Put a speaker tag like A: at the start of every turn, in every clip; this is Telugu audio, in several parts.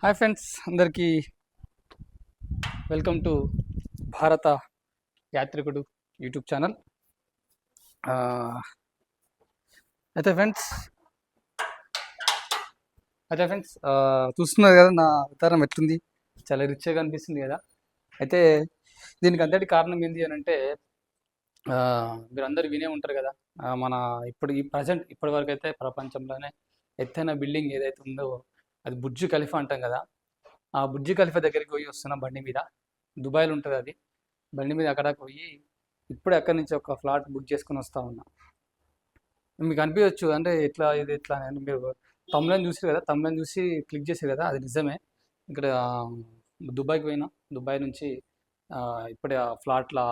A: హాయ్ ఫ్రెండ్స్, అందరికీ వెల్కమ్ టు భారత యాత్రికుడు యూట్యూబ్ ఛానల్. అయితే ఫ్రెండ్స్ చూస్తున్నారు కదా, నా అవతారం ఎట్లుంది, చాలా రిచ్గా అనిపిస్తుంది కదా. అయితే దీనికి అంతటి కారణం ఏంటి అని అంటే, మీరు అందరు వినే ఉంటారు కదా, మన ఇప్పటి వరకు అయితే ప్రపంచంలోనే ఎత్తైన బిల్డింగ్ ఏదైతే ఉందో అది బుర్జ్ ఖలీఫా అంటాం కదా. ఆ బుర్జ్ ఖలీఫా దగ్గరికి పోయి వస్తున్న బండి మీద, దుబాయ్లో ఉంటుంది అది. బండి మీద అక్కడికి పోయి ఇప్పుడే అక్కడి నుంచి ఒక ఫ్లాట్ బుక్ చేసుకుని వస్తా ఉన్నా. మీకు అనిపించవచ్చు అంటే ఎట్లా అని. మీరు తమ్ములను చూసారు కదా, తమ్ములను చూసి క్లిక్ చేసారు కదా, అది నిజమే. ఇక్కడ దుబాయ్కి పోయినా, దుబాయ్ నుంచి ఇప్పుడే ఆ ఫ్లాట్లా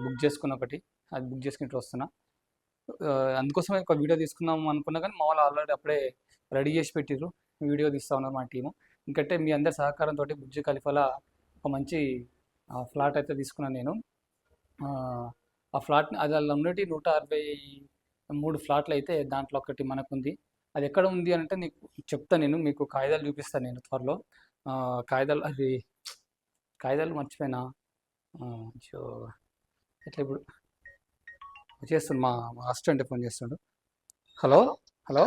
A: బుక్ చేసుకున్న ఒకటి, అది బుక్ చేసుకుంటూ వస్తున్నా. అందుకోసమే ఒక వీడియో తీసుకుందాం అనుకున్నా, కానీ మా వాళ్ళు ఆల్రెడీ అప్పుడే రెడీ చేసి పెట్టిర్రు, వీడియో తీస్తా ఉన్నారు మా టీము. ఇంకంటే మీ అందరి సహకారంతో బుర్జ్ ఖలీఫాలో ఒక మంచి ఫ్లాట్ అయితే తీసుకున్నాను నేను. ఆ ఫ్లాట్ అది అలా ఉన్నటి 163 ఫ్లాట్లు అయితే దాంట్లో ఒకటి మనకుంది. అది ఎక్కడ ఉంది అంటే నీకు చెప్తాను, నేను మీకు కాగితాలు చూపిస్తాను నేను త్వరలో. కాగితాలు మర్చిపోయినా. ఎట్లా ఇప్పుడు చేస్తుండు, మా అసిస్టెంట్ ఫోన్ చేస్తుండు. హలో హలో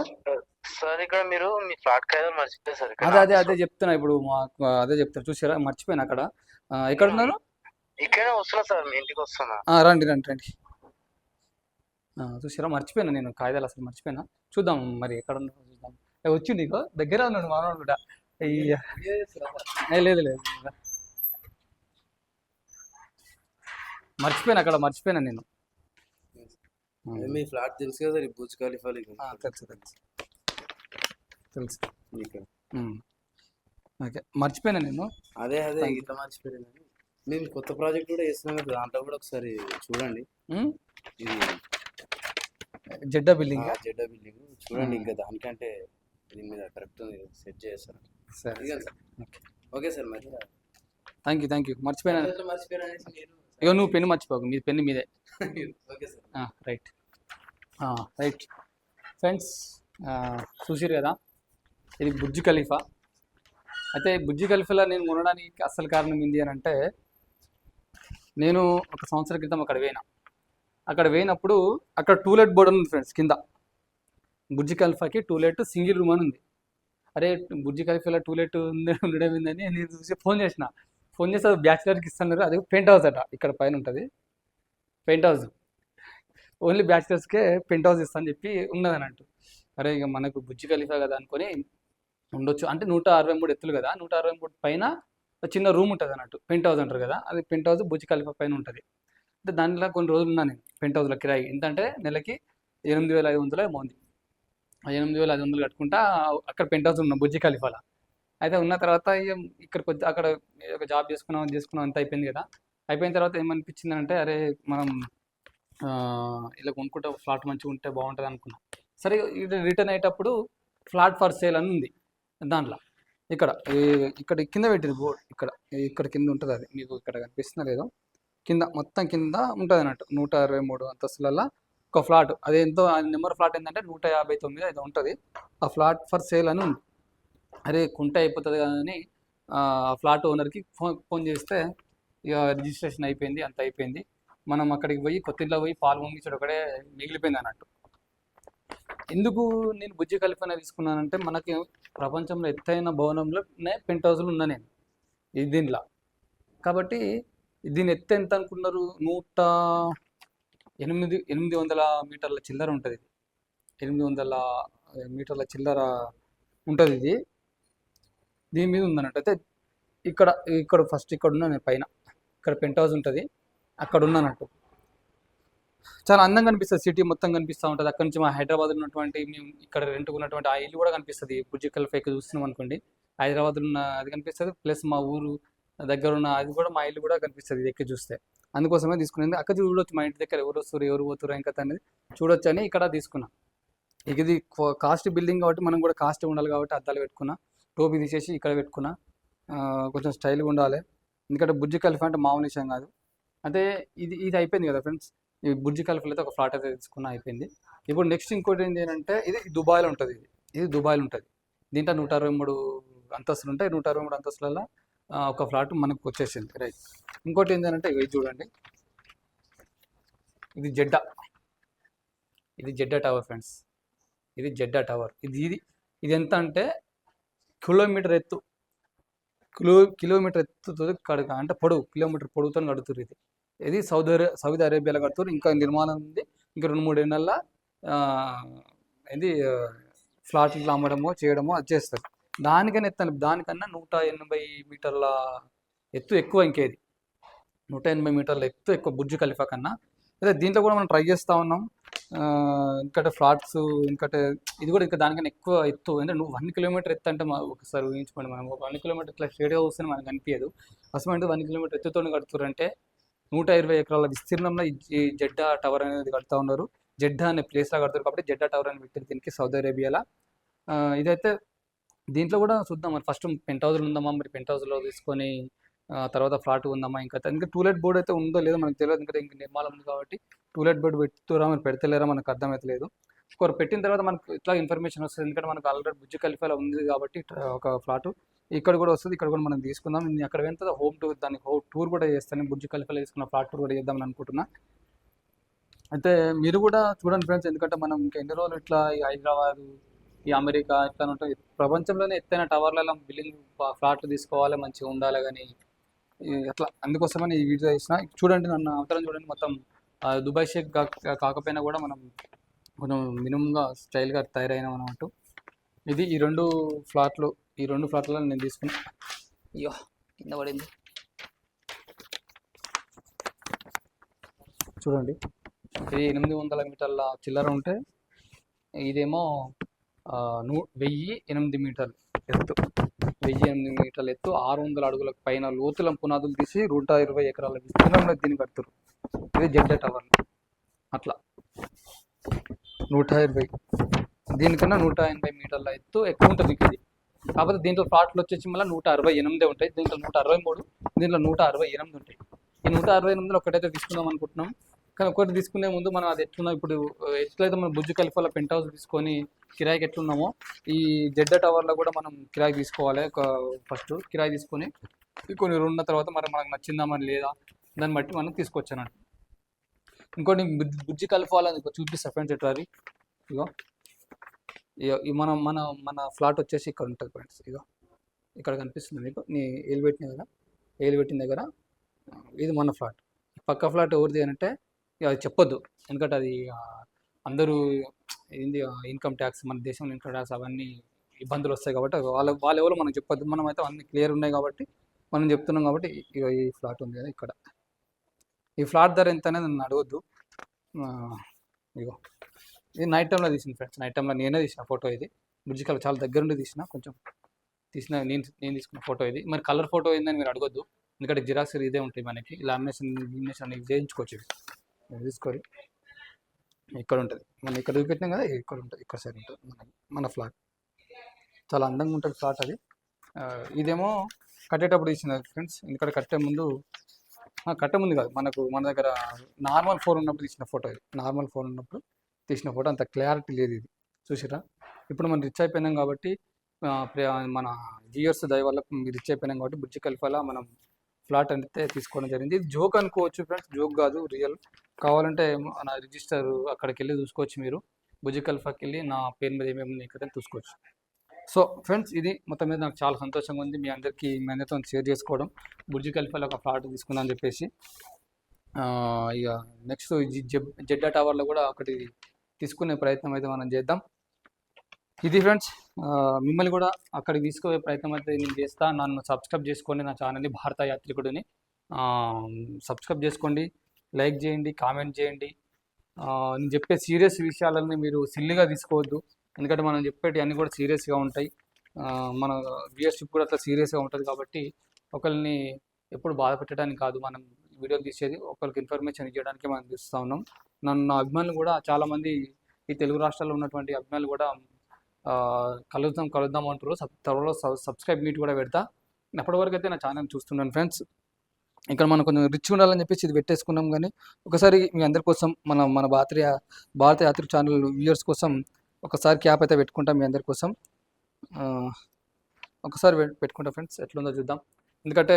B: సార్, ఇక్కడ మీరు మీ ఫ్లాట్ కాగితాలు మర్చిపోయారు సార్.
A: అదే చెప్తున్నా ఇప్పుడు, మాకు అదే చెప్తారు. చూసారా, మర్చిపోయినా అక్కడ. ఎక్కడ ఉన్నారు?
B: ఇక్కడే వస్తున్నా సార్, మీ ఇంటికి వస్తున్నా.
A: రండి రండి రండి. చూసారా, మర్చిపోయినా నేను కాగితాలు, అసలు మర్చిపోయినా. చూద్దాం మరి ఎక్కడ ఉన్నారో చూద్దాం. వచ్చింది నీకు దగ్గర ఉన్నాడు మానవుడు కూడా. లేదు లేదు, మర్చిపోయినా నేను.
B: మీ ఫ్లాట్ తెలుసు కదా సార్, బుర్జ్ ఖలీఫా.
A: తెలుసు. ఓకే, మర్చిపోయినా నేను.
B: అదే ఇట్లా మర్చిపోయాను. మేము కొత్త ప్రాజెక్ట్ కూడా చేస్తున్నాం కదా, దాంట్లో కూడా ఒకసారి చూడండి. ఇది
A: జెడ్డా బిల్డింగ్
B: చూడండి. ఇంకా దానికంటే దీని మీద కరెక్ట్ సెట్ చేస్తాను.
A: సరే,
B: ఓకే సార్. మరి
A: థ్యాంక్ యూ. మర్చిపోయినా. ఇగో నువ్వు పెన్ను మర్చిపోకు, మీ పెన్ను మీదే.
B: Okay sir.
A: రైట్ ఫ్రెండ్స్, చూసిరు కదా, ఇది బుర్జ్ ఖలీఫా. అయితే బుర్జ్ ఖలీఫాలో నేను కొనడానికి అసలు కారణం ఏంటి అని అంటే, నేను ఒక సంవత్సరం క్రితం అక్కడ పోయినప్పుడు అక్కడ టూలెట్ బోర్డు ఉంది ఫ్రెండ్స్ కింద. బుర్జ్ ఖలీఫాకి టూలెట్ సింగిల్ రూమ్ అని ఉంది. అరే, బుర్జ్ ఖలీఫాలో టూలెట్ ఉండడం ఏందని నేను చూసి ఫోన్ చేస్తే బ్యాచిలర్కి ఇస్తున్నారు. అది పెంట్ హౌస్ అట, ఇక్కడ పైన ఉంటుంది పెంట్ హౌస్. ఓన్లీ బ్యాచిలర్స్కే పెంట్ హౌస్ ఇస్తా అని చెప్పి ఉన్నది అన్నట్టు. అరే, ఇక మనకు బుర్జ్ ఖలీఫా కదా అనుకొని ఉండొచ్చు. అంటే 163 ఎత్తులు కదా, 163 పైన చిన్న రూమ్ ఉంటుంది అన్నట్టు, పెంట్ హౌస్ అంటారు కదా. అది పెంట్ హౌస్ బుర్జ్ ఖలీఫా పైన ఉంటుంది. అంటే దాంట్లో కొన్ని రోజులు ఉన్నాను నేను పెంట్ హౌస్లో. కిరాయి ఎంతంటే నెలకి 8,500 ఏమో ఉంది. 8,500 కట్టుకుంటా అక్కడ పెంట్ హౌస్ ఉన్నాం బుర్జ్ ఖలీఫాలో. అయితే ఉన్న తర్వాత ఇక్కడికి వచ్చి అక్కడ ఒక జాబ్ చేసుకున్నాం అంత అయిపోయింది కదా. అయిపోయిన తర్వాత ఏమనిపించింది అంటే, అరే మనం ఇలా కొనుక్కుంటే ఫ్లాట్ మంచిగా ఉంటే బాగుంటుంది అనుకున్నాం. సరే, ఇది రిటర్న్ అయ్యేటప్పుడు ఫ్లాట్ ఫర్ సేల్ అని ఉంది దాంట్లో. ఇక్కడ కింద పెట్టింది బోర్డు, ఇక్కడ కింద ఉంటుంది. అది మీకు ఇక్కడ కనిపిస్తుందా లేదో, మొత్తం కింద ఉంటుంది అన్నట్టు. 163 అంతస్తులలో ఒక ఫ్లాట్. అదేంతో నెంబర్ ఫ్లాట్ ఏంటంటే 159 ఏదో ఉంటుంది. ఆ ఫ్లాట్ ఫర్ సేల్ అని ఉంది. అరే, కొంటే అయిపోతుంది కానీ ఆ ఫ్లాట్ ఓనర్కి ఫోన్ చేస్తే ఇక రిజిస్ట్రేషన్ అయిపోయింది, అంత అయిపోయింది. మనం అక్కడికి పోయి కొత్త ఇంట్లో పోయి పాలు పొంగించడం ఒకటే మిగిలిపోయింది అన్నట్టు. ఎందుకు నేను బుర్జ్ ఖలీఫానే తీసుకున్నానంటే, మనకి ప్రపంచంలో ఎత్తైన భవనంలోనే పెంట్ హౌస్లు ఉన్నా నేను దీనిలో. కాబట్టి దీని ఎత్తు ఎంత అనుకున్నారు? 800 మీటర్ల చిల్లర ఉంటుంది. 800 మీటర్ల చిల్లర ఉంటుంది ఇది. దీని మీద ఉందన్నట్టు. అయితే ఇక్కడ ఫస్ట్ ఇక్కడ ఉన్నా నేను పైన. ఇక్కడ పెంట్ హౌస్ ఉంటుంది, అక్కడ ఉన్నానట్టు. చాలా అందంగా కనిపిస్తుంది, సిటీ మొత్తం కనిపిస్తూ ఉంటుంది. అక్కడ నుంచి మా హైదరాబాద్లో ఉన్నటువంటి, మేము ఇక్కడ రెంట్కున్నటువంటి ఆ ఇల్లు కూడా కనిపిస్తుంది. బుర్జ్ ఖలీఫా చూస్తున్నాం అనుకోండి, హైదరాబాద్లో ఉన్న అది కనిపిస్తుంది. ప్లస్ మా ఊరు దగ్గర ఉన్న అది కూడా, మా ఇల్లు కూడా కనిపిస్తుంది ఇది ఎక్కి చూస్తే. అందుకోసమే తీసుకునేది. అక్కడ చూడొచ్చు మా ఇంటి దగ్గర ఎవరు వస్తారు ఎవరు పోతారు ఇంకా అనేది చూడొచ్చు అని ఇక్కడ తీసుకున్నా. ఇక ఇది కాస్ట్ బిల్డింగ్ కాబట్టి మనం కూడా కాస్ట్ ఉండాలి కాబట్టి అద్దాలు పెట్టుకున్నా, టోపీ తీసేసి ఇక్కడ పెట్టుకున్నా. కొంచెం స్టైల్గా ఉండాలి, ఎందుకంటే బుర్జ్ ఖలీఫా అంటే మామూలు విషయం కాదు. అంటే ఇది అయిపోయింది కదా ఫ్రెండ్స్. ఈ బుర్జ్ ఖలీఫాలో అయితే ఒక ఫ్లాట్ అయితే తీసుకున్నా, అయిపోయింది. ఇప్పుడు నెక్స్ట్ ఇంకోటి ఏంటి అంటే, ఇది దుబాయ్లో ఉంటుంది. ఇది దుబాయ్లో ఉంటుంది. దీంట్లో 163 అంతస్తులు ఉంటాయి. 123 అంతస్తులలో ఒక ఫ్లాట్ మనకు వచ్చేసింది. రైట్. ఇంకోటి ఏంటంటే ఇది చూడండి, ఇది జెడ్డా, ఇది జెడ్డా టవర్ ఫ్రెండ్స్. ఇది జెడ్డా టవర్. ఇది ఎంత అంటే కిలోమీటర్ ఎత్తు, కిలోమీటర్ ఎత్తుతో కడక అంటే పొడవు, కిలోమీటర్ పొడవుతో కడుతురు. ఇది సౌదీ అరేబియాలో కడుతురు. ఇంకా నిర్మాణం ఉంది. ఇంకా 2-3 ఏళ్ళల్లో ఇది ఫ్లాట్లు అమ్మడమో చేయడమో అది చేస్తారు. దానికన్నా 180 మీటర్ల ఎత్తు ఎక్కువ. ఇంకేది 180 మీటర్ల ఎత్తు ఎక్కువ బుర్జ్ ఖలీఫా కన్నా. అదే దీంట్లో కూడా మనం ట్రై చేస్తూ ఉన్నాం. ఇంకటే ఫ్లాట్స్, ఇంకటే ఇది కూడా ఇంకా దానికన్నా ఎక్కువ ఎత్తు. అంటే నువ్వు 1 కిలోమీటర్ ఎత్తు అంటే ఒకసారి ఊహించుకోండి. మనం ఒక 1 కిలోమీటర్ ఇట్లా స్ట్రేట్గా వస్తే మనకు అనిపించదు. అసలు 1 కిలోమీటర్ ఎత్తుతో కడుతురంటే 120 ఎకరాల విస్తీర్ణంలో ఈ జెడ్డా టవర్ అనేది కడుతూ ఉన్నారు. జెడ్డా అనే ప్లేస్లో కడతారు కాబట్టి జెడ్డా టవర్ అని పెట్టారు దీనికి, సౌదీ అరేబియాలో. ఇదైతే దీంట్లో కూడా చూద్దాం మరి. ఫస్ట్ పెంట్ హౌస్లో ఉందామా, మరి పెంట్ హౌస్లో తీసుకొని తర్వాత ఫ్లాట్ ఉందామా, ఇంకా టూలెట్ బోర్డ్ అయితే ఉందో లేదో మనకు తెలియదు. ఇంకా నిర్మాణం ఉంది కాబట్టి టూలెట్ బోర్డు పెడుతురా మరి పెడతలేరా మనకు అర్థమవుతలేదు. ఒకరు పెట్టిన తర్వాత మనకు ఇట్లా ఇన్ఫర్మేషన్ వస్తుంది. ఎందుకంటే మనకు ఆల్రెడీ బుర్జ్ ఖలీఫాలో ఉంది కాబట్టి ఒక ఫ్లాట్ ఇక్కడ కూడా వస్తుంది. ఇక్కడ కూడా మనం తీసుకుందాం. నేను అక్కడ వెళ్తే హోమ్ టూర్, దానికి టూర్ కూడా చేస్తాను. బుర్జ్ ఖలీఫాలో తీసుకున్న ఫ్లాట్ టూర్ కూడా చేద్దామని అనుకుంటున్నా. అయితే మీరు కూడా చూడండి ఫ్రెండ్స్. ఎందుకంటే మనం ఇంకా ఎన్ని రోజులు ఇట్లా ఈ హైదరాబాద్, ఈ అమెరికా ఇట్లా ఉంటుంది. ప్రపంచంలోనే ఎత్తైన టవర్లలో బిల్డింగ్ ఫ్లాట్లు తీసుకోవాలి, మంచిగా ఉండాలి. కానీ అట్లా అందుకోసమని ఈ వీడియో చేసిన. చూడండి, నన్ను అవతరం చూడండి. మొత్తం దుబాయ్ షేక్ కాకపోయినా కూడా మనం కొంచెం మినిమంగా స్టైల్గా తయారైనాం అన్నట్టు. ఇది ఈ రెండు ఫ్లాట్లలో నేను తీసుకున్నా. అయ్యో కింద పడింది చూడండి. ఇది 800 మీటర్ల చిల్లర ఉంటే, ఇదేమో 1008 మీటర్లు ఎత్తు. 1008 మీటర్ల ఎత్తు, 600 అడుగులకు పైన లోతుల పునాదులు తీసి 120 ఎకరాల విస్తీర్ణంలో దీన్ని కడుతురు. ఇది జెడ్డా టవర్. అట్లా 120, దీనికన్నా 180 మీటర్ల ఎత్తు ఎక్కువ ఉంటుంది ఇది. కాకపోతే దీంట్లో ఫ్లాట్లు వచ్చేసి మళ్ళీ 168 ఉంటాయి. దీంట్లో 163, దీంట్లో 168 ఉంటాయి. ఈ 168లో ఒకటైతే తీసుకుందాం అనుకుంటున్నాం. కానీ ఒకటి తీసుకునే ముందు మనం అది ఎట్లున్నాం, ఇప్పుడు ఎట్లయితే మనం బుర్జ్ ఖలీఫాలో పెంట్ హౌస్ తీసుకొని కిరాయికి ఎట్లున్నామో, ఈ జెడ్డా టవర్లో కూడా మనం కిరాయి తీసుకోవాలి. ఫస్ట్ కిరాయి తీసుకొని కొన్ని రోజులు ఉన్న తర్వాత మరి మనకు నచ్చిందా మరి లేదా దాన్ని బట్టి మనం తీసుకోవచ్చు అన్నట్టు. ఇంకోటి బుర్జ్ ఖలీఫాలో చూపిస్తా ఫ్రెండ్స్. ఎట్లా అది ఇగో మన ఫ్లాట్ వచ్చేసి ఇక్కడ ఉంటుంది ఫ్రెండ్స్. ఇగో ఇక్కడ కనిపిస్తుంది మీకు, నీ ఏలు పెట్టిన దగ్గర ఇది మన ఫ్లాట్. పక్క ఫ్లాట్ ఎవరిది అంటే అది చెప్పొద్దు, ఎందుకంటే అది అందరూ ఏంది ఇన్కమ్ ట్యాక్స్, మన దేశంలో ఇన్కమ్ ట్యాక్స్ అవన్నీ ఇబ్బందులు వస్తాయి కాబట్టి వాళ్ళు ఎవరో మనం చెప్పొద్దు. మనం అయితే అన్ని క్లియర్ ఉన్నాయి కాబట్టి మనం చెప్తున్నాం కాబట్టి. ఇక ఈ ఫ్లాట్ ఉంది కదా ఇక్కడ, ఈ ఫ్లాట్ ధర ఎంత అనేది నన్ను అడగొద్దు. ఇగో ఇది నైట్ టైంలో తీసిన ఫ్రెండ్స్. నైట్ టైంలో నేనే తీసిన ఫోటో. ఇది బుర్జ్ ఖలీఫా చాలా దగ్గర నుండి నేను తీసుకున్న ఫోటో ఇది. మరి కలర్ ఫోటో ఏందని మీరు అడగొద్దు, ఎందుకంటే జిరాక్స్ ఇదే ఉంటాయి మనకి. లామినేషన్ అనేది చేయించుకోవచ్చు. తీసుకొని ఇక్కడ ఉంటుంది, మనం ఇక్కడ చూపెట్టినాం కదా, ఇక్కడ ఉంటుంది, ఇక్కడ సైడ్ ఉంటుంది మన ఫ్లాట్. చాలా అందంగా ఉంటుంది ఫ్లాట్ అది. ఇదేమో కట్టేటప్పుడు తీసిన ఫ్రెండ్స్. ఎందుకంటే కట్టే ముందు కాదు, మన దగ్గర నార్మల్ ఫోన్ ఉన్నప్పుడు తీసిన ఫోటో ఇది. నార్మల్ ఫోన్ ఉన్నప్పుడు తీసిన ఫోటో, అంత క్లారిటీ లేదు ఇది, చూసిరా. ఇప్పుడు మనం రిచ్ అయిపోయినాం కాబట్టి, మన వ్యూయర్స్ దయ వల్ల రిచ్ అయిపోయినాం కాబట్టి బుర్జ్ ఖలీఫాలో మనం ఫ్లాట్ అంటే తీసుకోవడం జరిగింది. ఇది జోక్ అనుకోవచ్చు ఫ్రెండ్స్, జోక్ కాదు, రియల్. కావాలంటే నా రిజిస్టర్ అక్కడికి వెళ్ళి చూసుకోవచ్చు మీరు. బుర్జ్ ఖలీఫాకి వెళ్ళి నా పేరు మీద ఏమేమి ఇక్కడ చూసుకోవచ్చు. సో ఫ్రెండ్స్, ఇది మొత్తం మీద నాకు చాలా సంతోషంగా ఉంది మీ అందరితో షేర్ చేసుకోవడం. బుర్జ్ ఖలీఫాలో ఒక ఫ్లాట్ తీసుకుందామని చెప్పేసి. ఇక నెక్స్ట్ జెడ్డా టవర్లో కూడా ఒకటి తీసుకునే ప్రయత్నం అయితే మనం చేద్దాం. ఇది ఫ్రెండ్స్, మిమ్మల్ని కూడా అక్కడికి తీసుకునే ప్రయత్నం అయితే నేను చేస్తా. నన్ను సబ్స్క్రైబ్ చేసుకోండి, నా ఛానల్ని భారత యాత్రికుడిని సబ్స్క్రైబ్ చేసుకోండి, లైక్ చేయండి, కామెంట్ చేయండి. నేను చెప్పే సీరియస్ విషయాలన్నీ మీరు సిల్లిగా తీసుకోవద్దు, ఎందుకంటే మనం చెప్పేటి అన్నీ కూడా సీరియస్గా ఉంటాయి. మన వ్యూయర్షిప్ కూడా అట్లా సీరియస్గా ఉంటుంది కాబట్టి ఒకరిని ఎప్పుడు బాధ పెట్టడానికి కాదు మనం వీడియోలు తీసేది, ఒకరికి ఇన్ఫర్మేషన్ ఇవ్వడానికి మనం తీస్తూ ఉన్నాం. నా అభిమానులు కూడా చాలామంది, ఈ తెలుగు రాష్ట్రాల్లో ఉన్నటువంటి అభిమానులు కూడా కలుద్దాం అంటారు. త్వరలో సబ్స్క్రైబ్ మీట్ కూడా పెడతా. అప్పటి వరకు అయితే నా ఛానల్ చూస్తున్నాను ఫ్రెండ్స్. ఇక్కడ మనం కొంచెం రిచ్ ఉండాలని చెప్పేసి ఇది పెట్టేసుకున్నాం. కానీ ఒకసారి మీ అందరి కోసం మన భారత యాత్రిక ఛానల్ వ్యూయర్స్ కోసం ఒకసారి క్యాప్ అయితే పెట్టుకుంటాం మీ అందరి కోసం. ఒకసారి పెట్టుకుంటా ఫ్రెండ్స్, ఎట్లుందో చూద్దాం. ఎందుకంటే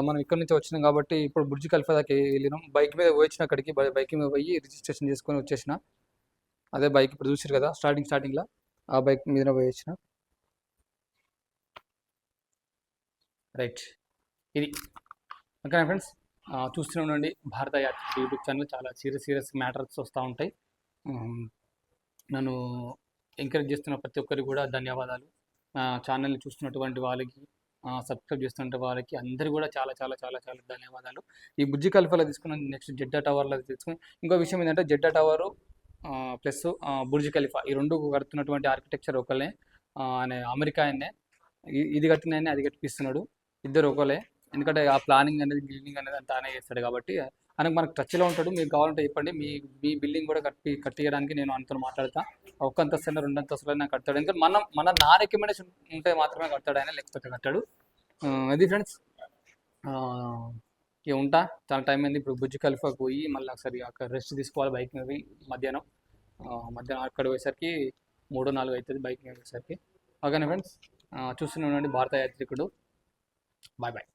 A: మనం ఇక్కడ నుంచి వచ్చినాం కాబట్టి ఇప్పుడు బుర్జ్ ఖలీఫా దాకా వెళ్ళినాం. బైక్ మీద పోయించిన అక్కడికి, బైక్ మీద పోయి రిజిస్ట్రేషన్ చేసుకొని వచ్చేసిన. అదే బైక్ ఇప్పుడు చూసారు కదా స్టార్టింగ్లో, ఆ బైక్ మీద పోయించిన. రైట్, ఇది ఓకేనా ఫ్రెండ్స్. చూస్తూనే ఉండండి భారత యాత్రి యూట్యూబ్ ఛానల్. చాలా సీరియస్ మ్యాటర్స్ వస్తూ ఉంటాయి. నన్ను ఎంకరేజ్ చేస్తున్న ప్రతి ఒక్కరికి కూడా ధన్యవాదాలు. ఛానల్ని చూస్తున్నటువంటి వాళ్ళకి, సబ్స్క్రైబ్ చేస్తున్న వాళ్ళకి అందరికీ కూడా చాలా చాలా చాలా చాలా ధన్యవాదాలు. ఈ బుర్జ్ ఖలీఫాలో తీసుకున్న నెక్స్ట్ జెడ్డా టవర్లో తీసుకుని, ఇంకో విషయం ఏంటంటే Jeddah tower plus Burj Khalifa ఈ రెండు కడుతున్నటువంటి ఆర్కిటెక్చర్ ఒకళ్ళే. ఆయన అమెరికా ఆయనే, ఇది కట్టిన ఆయనే అది కట్టిపిస్తున్నాడు. ఇద్దరు ఒకళ్ళే. ఎందుకంటే ఆ ప్లానింగ్ అనేది, బిల్డింగ్ అనేది అంతా ఆయనే చేస్తాడు కాబట్టి ఆయనకు మనకు టచ్లో ఉంటాడు. మీకు కావాలంటే చెప్పండి, మీ బిల్డింగ్ కూడా కట్టియడానికి నేను ఆయనతో మాట్లాడతా. ఒక్క అంతస్తైనా 2 అంతస్తులైనా కడతాడు. ఎందుకంటే మన నా రికమెండేషన్ ఉంటే మాత్రమే కడతాడు ఆయన, లేకపోతే కట్టాడు. అది ఫ్రెండ్స్, ఇక ఉంటా. చాలా టైం అయింది. ఇప్పుడు బుర్జ్ ఖలీఫాకి పోయి మళ్ళీ ఒకసారి అక్కడ రెస్ట్ తీసుకోవాలి బైక్ మీద పోయి. మధ్యాహ్నం అక్కడ పోయేసరికి 3-4 అవుతుంది బైక్ మీద పోయేసరికి. ఓకేనా ఫ్రెండ్స్, చూస్తూనే ఉండండి భారత యాత్రికుడు. Bye bye.